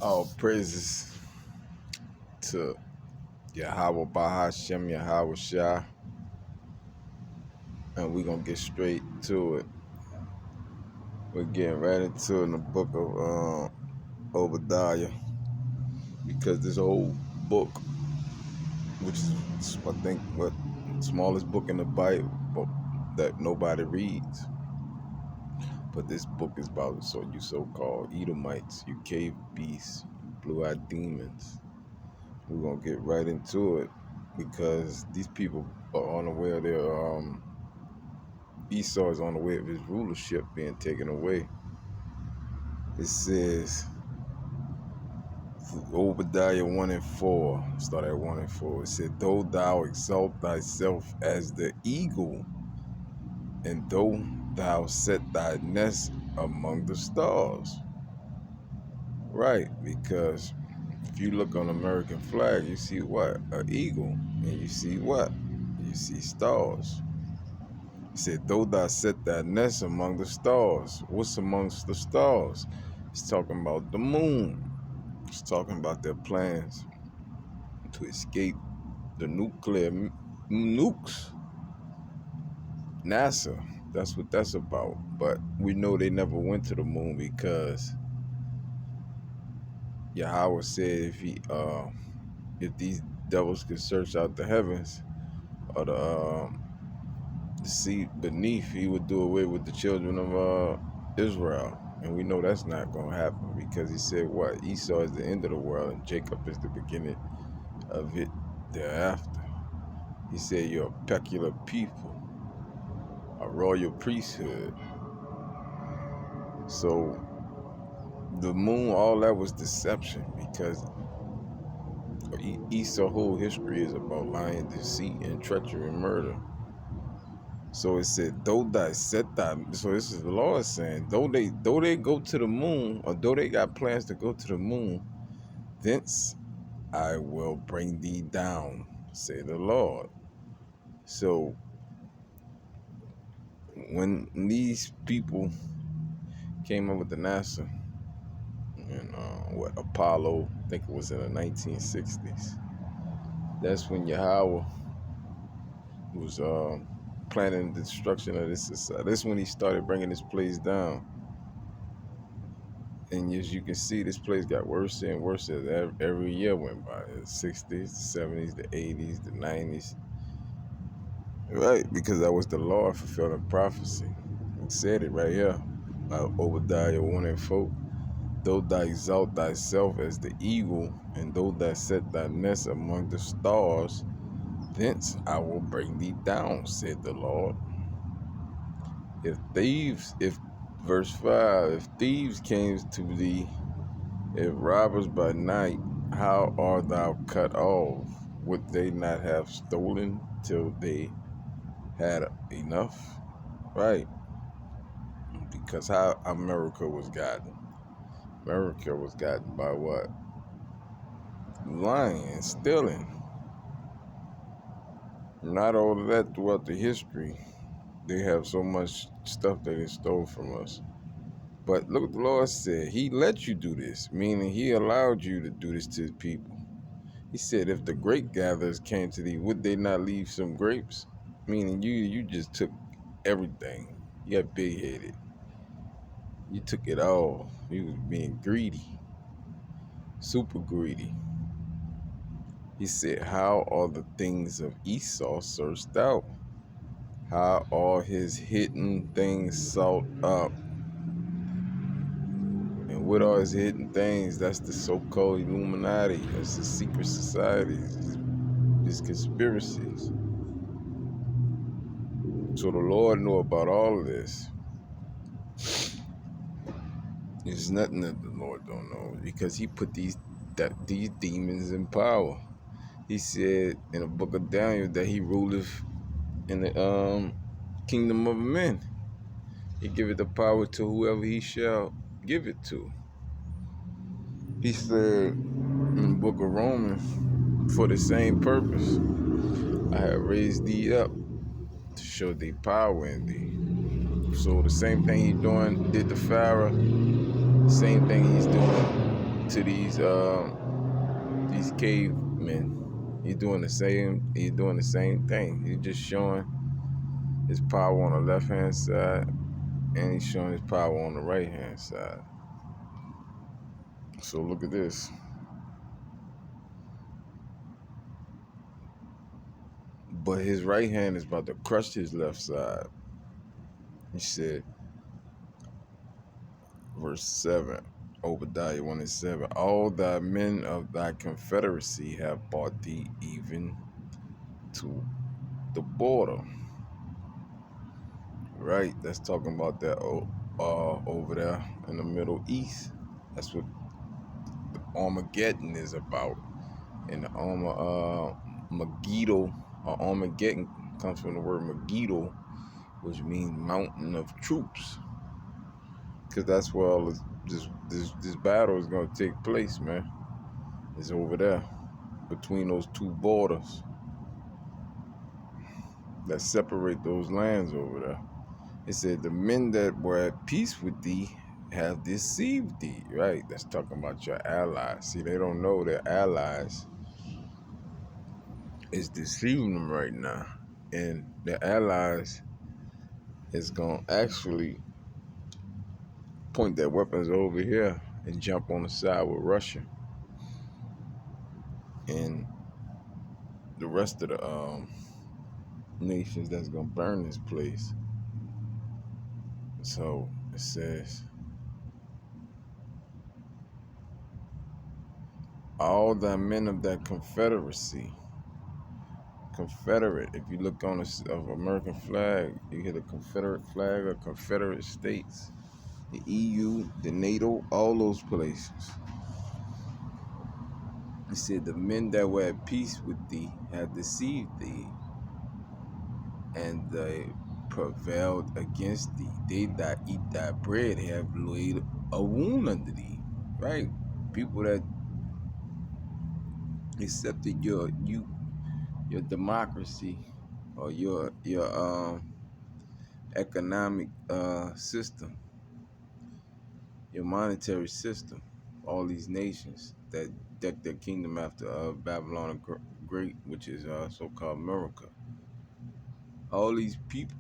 All praises to Yahweh Bahashem Yahweh Shah, and we're gonna get straight to it. We're getting right into it in the book of Obadiah, because this whole book, which is I think what smallest book in the Bible that nobody reads, but this book is about you so-called Edomites, you cave beasts, you blue-eyed demons. We're gonna get right into it because these people are unaware Esau is on the way of his rulership being taken away. It says, Obadiah 1 and 4, start at 1 and 4. It said, though thou exalt thyself as the eagle, and though thou set thy nest among the stars. Right, because if you look on the American flag, you see what? An eagle. And you see what? You see stars. He said, though thou set thy nest among the stars. What's amongst the stars? It's talking about the moon. It's talking about their plans to escape the nuclear nukes. NASA, that's what that's about. But we know they never went to the moon because Yahweh said if these devils could search out the heavens or the sea beneath, he would do away with the children of Israel. And we know that's not going to happen because he said what? Esau is the end of the world and Jacob is the beginning of it thereafter. He said you're a peculiar people, a royal priesthood. So the moon, all that was deception because Esau's whole history is about lying, deceit, and treachery and murder. So it said, though thy set thy, so this is the Lord saying, though they go to the moon, or though they got plans to go to the moon, thence I will bring thee down, say the Lord. So when these people came up with the NASA and Apollo, I think it was in the 1960s, that's when Yahweh was planning the destruction of this society. That's when he started bringing this place down. And as you can see, this place got worse and worse as every year went by. The 60s, the 70s, the 80s, the 90s. Right, because that was the Lord fulfilling prophecy. He said it right here. Obadiah 1 and 4. Though thou exalt thyself as the eagle, and though thou set thy nest among the stars, thence I will bring thee down, said the Lord. Verse 5, if thieves came to thee, if robbers by night, how art thou cut off? Would they not have stolen till they had enough? Right. Because how America was gotten. America was gotten by what? Lying and stealing. Not all of that throughout the history. They have so much stuff that they stole from us. But look what the Lord said. He let you do this, meaning he allowed you to do this to his people. He said, if the grape gatherers came to thee, would they not leave some grapes? Meaning you just took everything. You got big-headed. You took it all. You was being greedy. Super greedy. He said, how are the things of Esau searched out? How are his hidden things sought up? And what are his hidden things? That's the so-called Illuminati. That's the secret societies. These conspiracies. So the Lord knew about all of this. There's nothing that the Lord don't know because he put these demons in power. He said in the book of Daniel that he ruleth in the kingdom of men. He giveth the power to whoever he shall give it to. He said in the book of Romans, for the same purpose, I have raised thee up to show thee power in thee. So the same thing did to Pharaoh, same thing he's doing to these cavemen. He's doing the same thing. He's just showing his power on the left hand side, and he's showing his power on the right hand side. So look at this. But his right hand is about to crush his left side. He said, verse 7, Obadiah 1 and 7, all thy men of thy confederacy have brought thee even to the border. Right? That's talking about that over there in the Middle East. That's what Armageddon is about. And the Megiddo, or Armageddon, comes from the word Megiddo, which means mountain of troops. Because that's where all this battle is going to take place, man. It's over there, between those two borders that separate those lands over there. It said, the men that were at peace with thee have deceived thee. Right? That's talking about your allies. See, they don't know their allies is deceiving them right now. And their allies is going to actually point their weapons over here and jump on the side with Russia and the rest of the nations that's going to burn this place. So it says, all the men of that confederacy, Confederate, if you look on the of American flag, you hit a Confederate flag or Confederate States, the EU, the NATO, all those places. He said, the men that were at peace with thee have deceived thee, and they prevailed against thee. They that eat thy bread have laid a wound unto thee. Right? People that accepted your democracy or your economic system, your monetary system. All these nations that decked their kingdom after Babylon the Great, which is so-called America. All these people